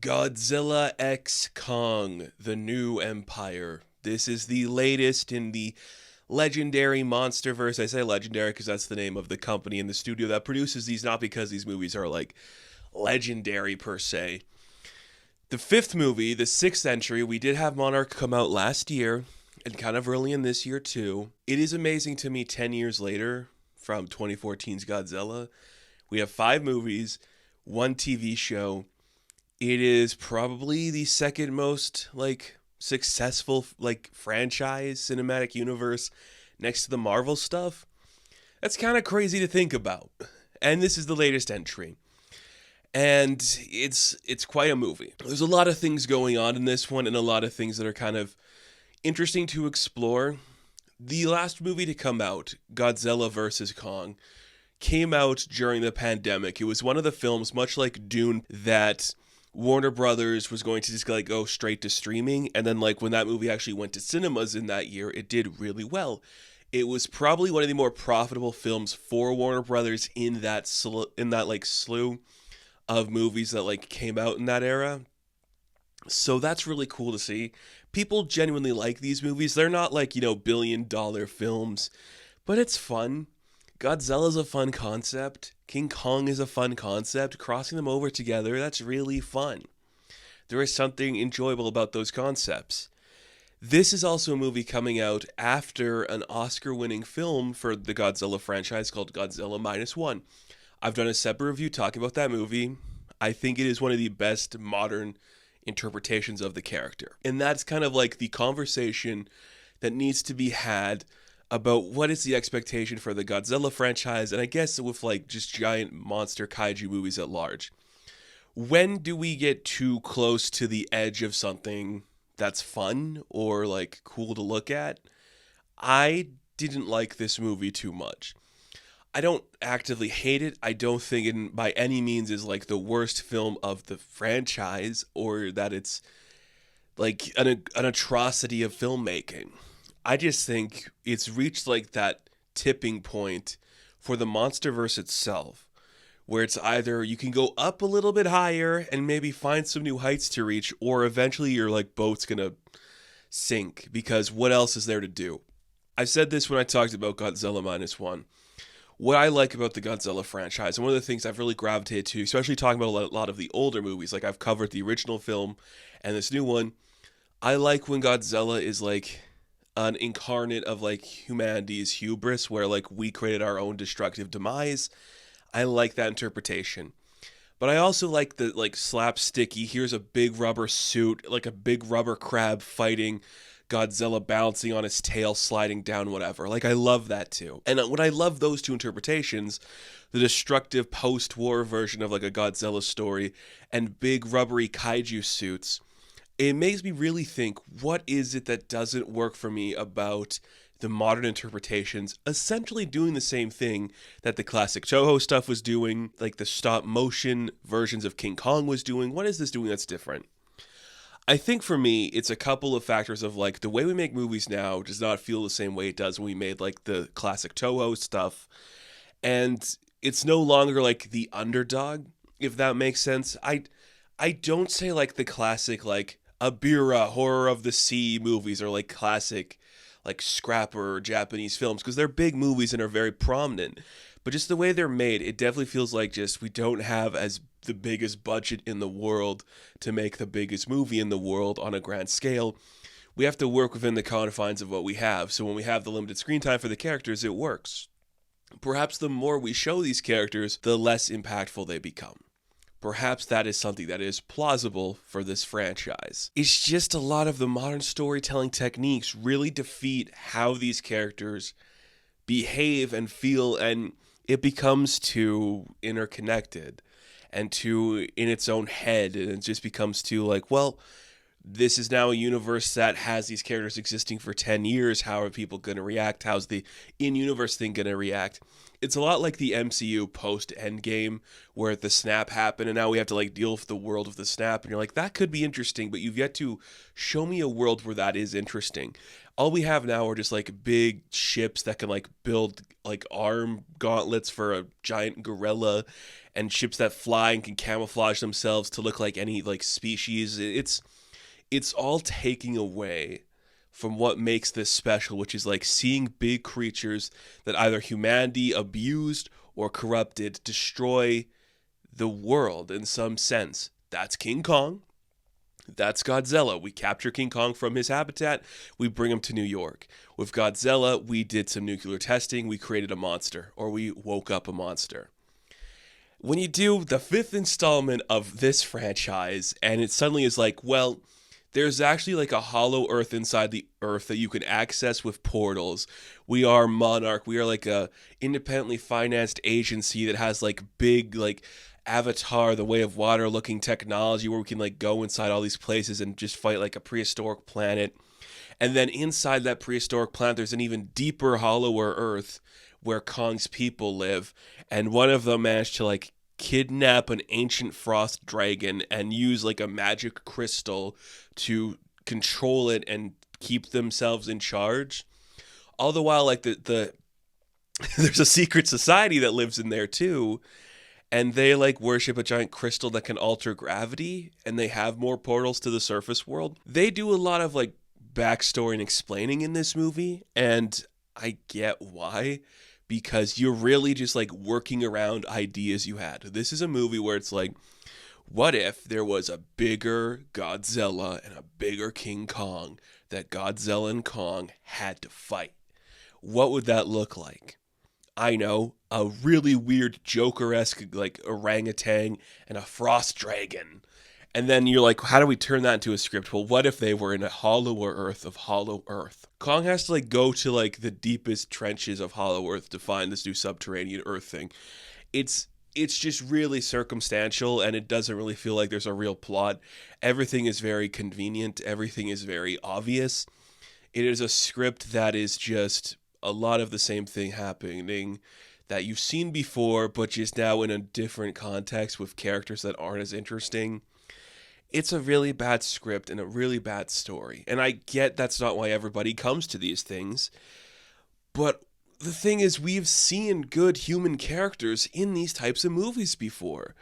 Godzilla X Kong, The New Empire. This is the latest in the legendary monsterverse. I say legendary because that's the name of the company and the studio that produces these, not because these movies are like legendary per se. The fifth movie, the sixth entry, we did have Monarch come out last year and kind of early in this year too. It is amazing to me 10 years later from 2014's Godzilla. We have five movies, one TV show. It is probably the second most successful franchise cinematic universe next to the Marvel stuff. That's kind of crazy to think about. And this is the latest entry. And it's quite a movie. There's a lot of things going on in this one and a lot of things that are kind of interesting to explore. The last movie to come out, Godzilla vs. Kong, came out during the pandemic. It was one of the films, much like Dune, that Warner Brothers was going to just go straight to streaming, and then when that movie actually went to cinemas in that year, it did really well. It was probably one of the more profitable films for Warner Brothers in that slew of movies that came out in that era. So that's really cool to see. People genuinely like these movies. They're not billion-dollar films, but it's fun. Godzilla's a fun concept. King Kong is a fun concept. Crossing them over together, that's really fun. There is something enjoyable about those concepts. This is also a movie coming out after an Oscar-winning film for the Godzilla franchise called Godzilla Minus One. I've done a separate review talking about that movie. I think it is one of the best modern interpretations of the character. And that's kind of the conversation that needs to be had about what is the expectation for the Godzilla franchise, and I guess with just giant monster kaiju movies at large. When do we get too close to the edge of something that's fun or cool to look at? I didn't like this movie too much. I don't actively hate it. I don't think it by any means is the worst film of the franchise or that it's an atrocity of filmmaking. I just think it's reached that tipping point for the MonsterVerse itself, where it's either you can go up a little bit higher and maybe find some new heights to reach, or eventually your boat's gonna sink because what else is there to do? I said this when I talked about Godzilla Minus One. What I like about the Godzilla franchise, and one of the things I've really gravitated to, especially talking about a lot of the older movies, I've covered the original film and this new one, I like when Godzilla is an incarnate of humanity's hubris, where we created our own destructive demise. I like that interpretation. But I also like the slapsticky, here's a big rubber suit, a big rubber crab fighting Godzilla bouncing on his tail, sliding down, whatever. I love that too. And when I love those two interpretations, the destructive post-war version of a Godzilla story and big rubbery kaiju suits, it makes me really think, what is it that doesn't work for me about the modern interpretations essentially doing the same thing that the classic Toho stuff was doing, the stop motion versions of King Kong was doing? What is this doing that's different? I think for me, it's a couple of factors of the way we make movies now does not feel the same way it does when we made the classic Toho stuff. And it's no longer the underdog, if that makes sense. I don't say the classic Abira horror of the sea movies or classic Scrapper Japanese films, because they're big movies and are very prominent. But just the way they're made, it definitely feels just we don't have as the biggest budget in the world to make the biggest movie in the world on a grand scale. We have to work within the confines of what we have. So when we have the limited screen time for the characters, it works. Perhaps the more we show these characters, the less impactful they become. Perhaps that is something that is plausible for this franchise. It's just a lot of the modern storytelling techniques really defeat how these characters behave and feel, and it becomes too interconnected and too in its own head, and it just becomes too this is now a universe that has these characters existing for 10 years. How are people going to react? How's the in-universe thing going to react? It's a lot like the MCU post-Endgame, where the snap happened, and now we have to deal with the world of the snap, and you're that could be interesting, but you've yet to show me a world where that is interesting. All we have now are just big ships that can build arm gauntlets for a giant gorilla, and ships that fly and can camouflage themselves to look like any like species. It's all taking away from what makes this special, which is like seeing big creatures that either humanity abused or corrupted destroy the world in some sense. That's King Kong. That's Godzilla. We capture King Kong from his habitat. We bring him to New York. With Godzilla, we did some nuclear testing. We created a monster, or we woke up a monster. When you do the fifth installment of this franchise, and it suddenly is like, well, there's actually like a hollow earth inside the earth that you can access with portals. We are Monarch. We are like a independently financed agency that has like big like Avatar, the Way of Water looking technology where we can like go inside all these places and just fight like a prehistoric planet. And then inside that prehistoric planet, there's an even deeper, hollower earth where Kong's people live. And one of them managed to like kidnap an ancient frost dragon and use like a magic crystal to control it and keep themselves in charge. All the while, like the there's a secret society that lives in there too, and they like worship a giant crystal that can alter gravity, and they have more portals to the surface world. They do a lot of like backstory and explaining in this movie, and I get why, because you're really just like working around ideas you had. This is a movie where it's like, what if there was a bigger Godzilla and a bigger King Kong that Godzilla and Kong had to fight? What would that look like? I know, a really weird Joker-esque like orangutan and a frost dragon. And then you're like, how do we turn that into a script? Well, what if they were in a hollower earth of Hollow Earth? Kong has to like go to like the deepest trenches of Hollow Earth to find this new subterranean earth thing. It's just really circumstantial, and it doesn't really feel like there's a real plot. Everything is very convenient. Everything is very obvious. It is a script that is just a lot of the same thing happening that you've seen before, but just now in a different context with characters that aren't as interesting. It's a really bad script and a really bad story. And I get that's not why everybody comes to these things. But the thing is, we've seen good human characters in these types of movies before.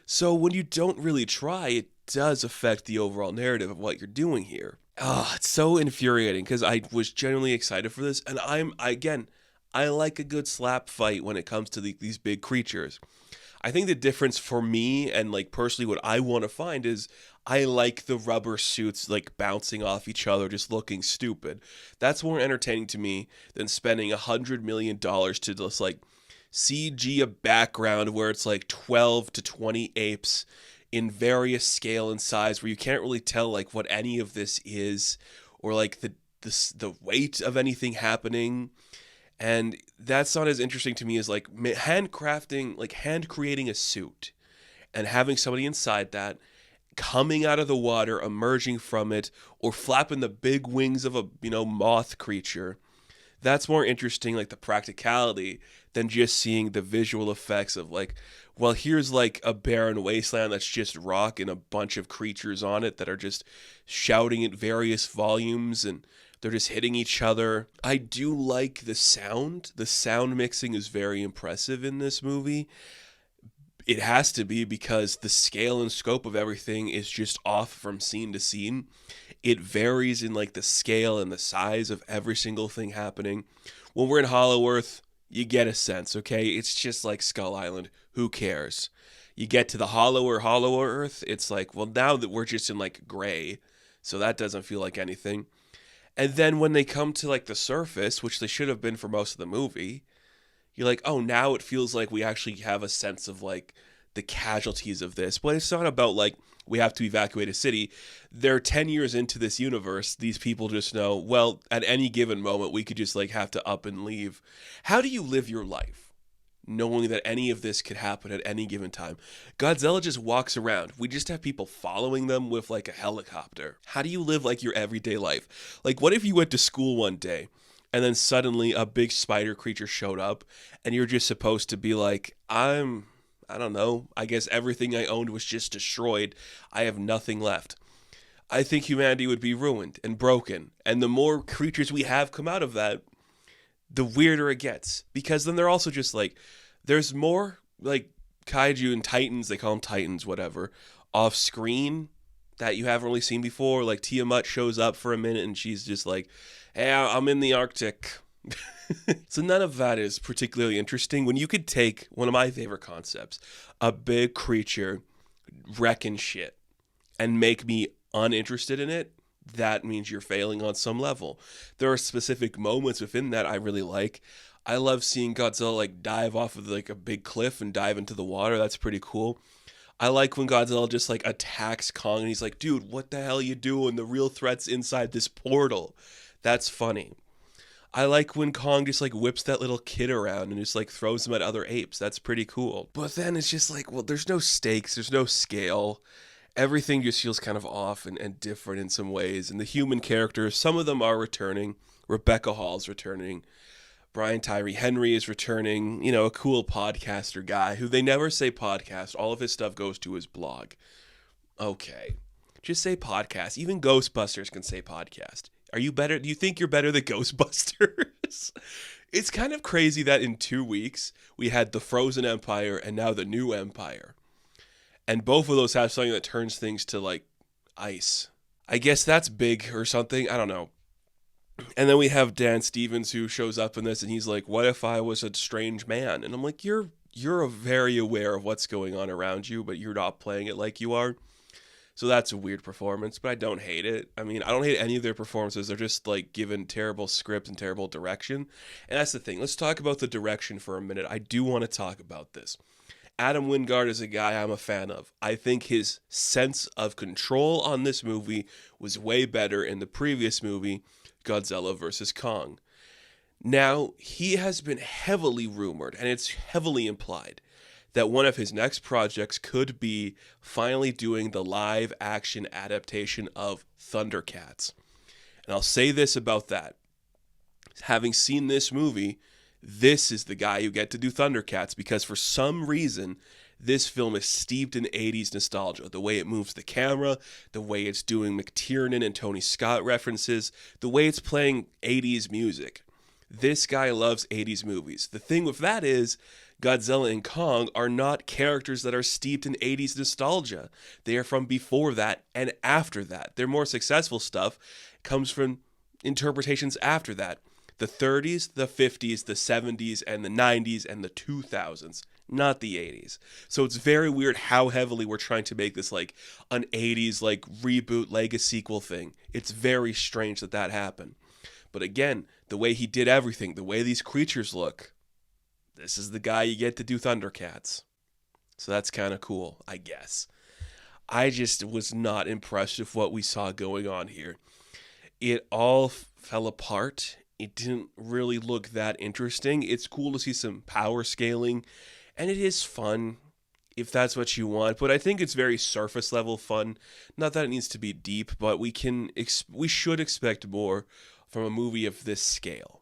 So when you don't really try, it does affect the overall narrative of what you're doing here. It's so infuriating because I was genuinely excited for this. And I like a good slap fight when it comes to these big creatures. I think the difference for me and like personally what I want to find is I like the rubber suits like bouncing off each other, just looking stupid. That's more entertaining to me than spending $100 million to just like CG a background where it's like 12 to 20 apes in various scale and size where you can't really tell like what any of this is or like the weight of anything happening. And that's not as interesting to me as like hand creating a suit and having somebody inside that coming out of the water, emerging from it, or flapping the big wings of a, moth creature. That's more interesting, like the practicality, than just seeing the visual effects of like, well, here's like a barren wasteland that's just rock and a bunch of creatures on it that are just shouting at various volumes and they're just hitting each other. I do like the sound. The sound mixing is very impressive in this movie. It has to be because the scale and scope of everything is just off from scene to scene. It varies in like the scale and the size of every single thing happening. When we're in Hollow Earth, you get a sense, okay? It's just like Skull Island. Who cares? You get to the hollower Earth, it's like, well, now that we're just in like gray, so that doesn't feel like anything. And then when they come to like the surface, which they should have been for most of the movie, you're like, oh, now it feels like we actually have a sense of like the casualties of this. But it's not about like we have to evacuate a city. They're 10 years into this universe. These people just know, well, at any given moment, we could just like have to up and leave. How do you live your life knowing that any of this could happen at any given time? Godzilla just walks around. We just have people following them with like a helicopter. How do you live like your everyday life? Like, what if you went to school one day and then suddenly a big spider creature showed up and you're just supposed to be like, I don't know, I guess everything I owned was just destroyed. I have nothing left. I think humanity would be ruined and broken. And the more creatures we have come out of that, the weirder it gets. Because then they're also just like, there's more like kaiju and titans, they call them titans, whatever, off screen that you haven't really seen before. Like Tiamat shows up for a minute and she's just like, hey, I'm in the Arctic. So none of that is particularly interesting when you could take one of my favorite concepts, a big creature wrecking shit, and make me uninterested in it. That means you're failing on some level. There are specific moments within that I really like. I love seeing Godzilla like dive off of like a big cliff and dive into the water. That's pretty cool. I like when Godzilla just like attacks Kong and he's like, dude, what the hell are you doing? The real threat's inside this portal. That's funny. I like when Kong just like whips that little kid around and just like throws him at other apes. That's pretty cool. But then it's just like, well, there's no stakes, there's no scale. Everything just feels kind of off and different in some ways. And the human characters, some of them are returning. Rebecca Hall's returning. Brian Tyree Henry is returning. You know, a cool podcaster guy who they never say podcast. All of his stuff goes to his blog. Okay. Just say podcast. Even Ghostbusters can say podcast. Are you better? Do you think you're better than Ghostbusters? It's kind of crazy that in 2 weeks we had the Frozen Empire and now the New Empire. And both of those have something that turns things to like ice. I guess that's big or something. I don't know. And then we have Dan Stevens who shows up in this and he's like, what if I was a strange man? And I'm like, you're very aware of what's going on around you, but you're not playing it like you are. So that's a weird performance, but I don't hate it. I mean, I don't hate any of their performances. They're just like given terrible script and terrible direction. And that's the thing. Let's talk about the direction for a minute. I do want to talk about this. Adam Wingard is a guy I'm a fan of. I think his sense of control on this movie was way better in the previous movie, Godzilla vs. Kong. Now, he has been heavily rumored, and it's heavily implied, that one of his next projects could be finally doing the live action adaptation of Thundercats. And I'll say this about that. Having seen this movie, this is the guy you get to do Thundercats because for some reason, this film is steeped in 80s nostalgia. The way it moves the camera, the way it's doing McTiernan and Tony Scott references, the way it's playing 80s music. This guy loves 80s movies. The thing with that is, Godzilla and Kong are not characters that are steeped in 80s nostalgia. They are from before that and after that. Their more successful stuff comes from interpretations after that. The 30s, the 50s, the 70s, and the 90s, and the 2000s. Not the 80s. So it's very weird how heavily we're trying to make this like an 80s like reboot Lego sequel thing. It's very strange that that happened. But again, the way he did everything, the way these creatures look, this is the guy you get to do Thundercats. So that's kind of cool, I guess. I just was not impressed with what we saw going on here. It all fell apart. It didn't really look that interesting. It's cool to see some power scaling, and it is fun if that's what you want. But I think it's very surface level fun. Not that it needs to be deep, but we should expect more from a movie of this scale.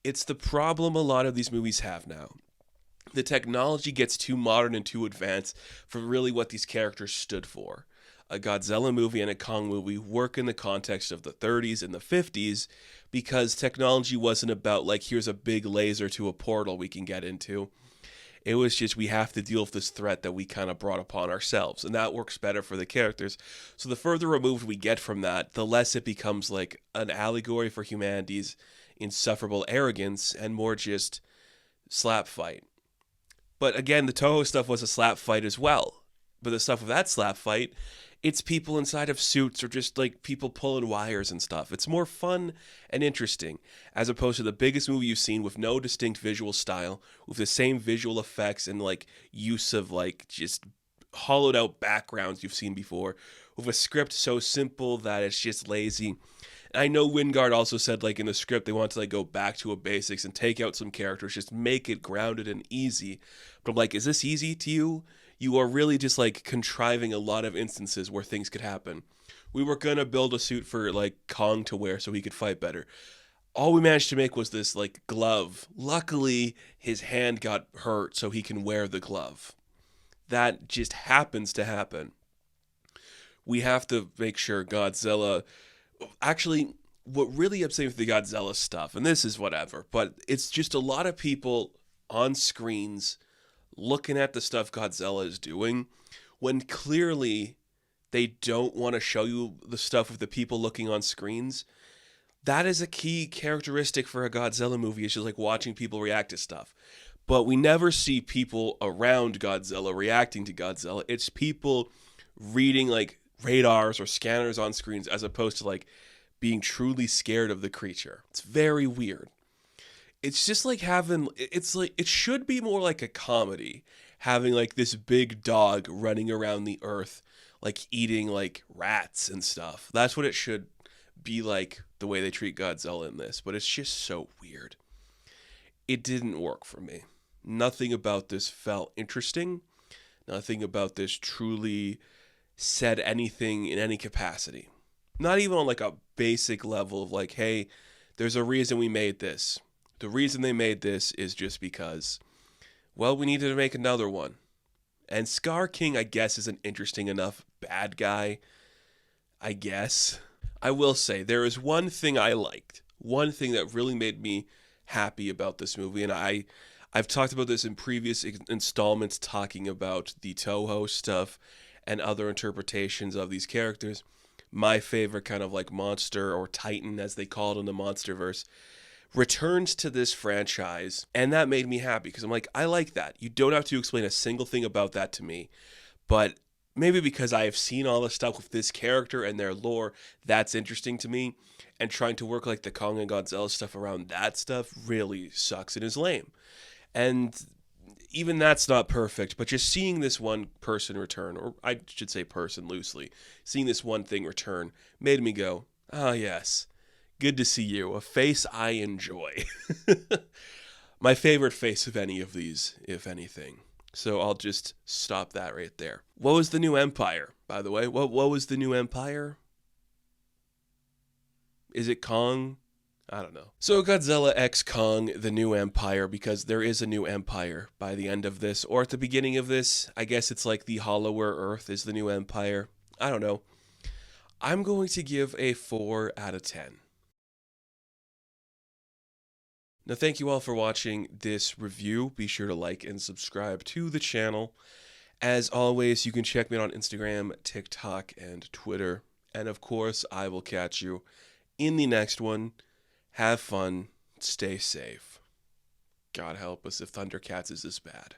It's the problem a lot of these movies have now. The technology gets too modern and too advanced for really what these characters stood for. A Godzilla movie and a Kong movie work in the context of the 30s and the 50s because technology wasn't about like, here's a big laser to a portal we can get into. It was just, we have to deal with this threat that we kind of brought upon ourselves. And that works better for the characters. So the further removed we get from that, the less it becomes like an allegory for humanity's insufferable arrogance and more just slap fight. But again, the Toho stuff was a slap fight as well. But the stuff of that slap fight, it's people inside of suits or just like people pulling wires and stuff. It's more fun and interesting as opposed to the biggest movie you've seen with no distinct visual style, with the same visual effects and like use of like just hollowed out backgrounds you've seen before, with a script so simple that it's just lazy. And I know Wingard also said like in the script they want to like go back to a basics and take out some characters, just make it grounded and easy. But I'm like, is this easy to you? You are really just like contriving a lot of instances where things could happen. We were going to build a suit for like Kong to wear so he could fight better. All we managed to make was this like glove. Luckily, his hand got hurt so he can wear the glove. That just happens to happen. We have to make sure Godzilla... Actually, what really upset me with the Godzilla stuff, and this is whatever, but it's just a lot of people on screens looking at the stuff Godzilla is doing, when clearly they don't want to show you the stuff with the people looking on screens. That is a key characteristic for a Godzilla movie. It's just like watching people react to stuff. But we never see people around Godzilla reacting to Godzilla. It's people reading like radars or scanners on screens as opposed to like being truly scared of the creature. It's very weird. It's just like having, it's like, it should be more like a comedy, having like this big dog running around the earth, like eating like rats and stuff. That's what it should be like, the way they treat Godzilla in this. But it's just so weird. It didn't work for me. Nothing about this felt interesting. Nothing about this truly said anything in any capacity. Not even on like a basic level of like, hey, there's a reason we made this. The reason they made this is just because, well, we needed to make another one. And Scar King, I guess, is an interesting enough bad guy. I guess. I will say, there is one thing I liked. One thing that really made me happy about this movie. And I've talked about this in previous installments, talking about the Toho stuff and other interpretations of these characters. My favorite kind of like monster, or titan as they call it in the Monsterverse, returns to this franchise, and that made me happy because I'm like, I like that. You don't have to explain a single thing about that to me, but maybe because I have seen all the stuff with this character and their lore, that's interesting to me, and trying to work like the Kong and Godzilla stuff around that stuff really sucks and is lame. And even that's not perfect, but just seeing this one person return, or I should say person loosely, seeing this one thing return made me go, ah, yes. Good to see you. A face I enjoy. My favorite face of any of these, if anything. So I'll just stop that right there. What was the new Empire, by the way? What was the new Empire? Is it Kong? I don't know. So Godzilla X Kong, the new Empire, because there is a new Empire by the end of this, or at the beginning of this. I guess it's like the hollower Earth is the new Empire. I don't know. I'm going to give a 4 out of 10. Now, thank you all for watching this review. Be sure to like and subscribe to the channel. As always, you can check me out on Instagram, TikTok, and Twitter. And of course, I will catch you in the next one. Have fun. Stay safe. God help us if Thundercats is this bad.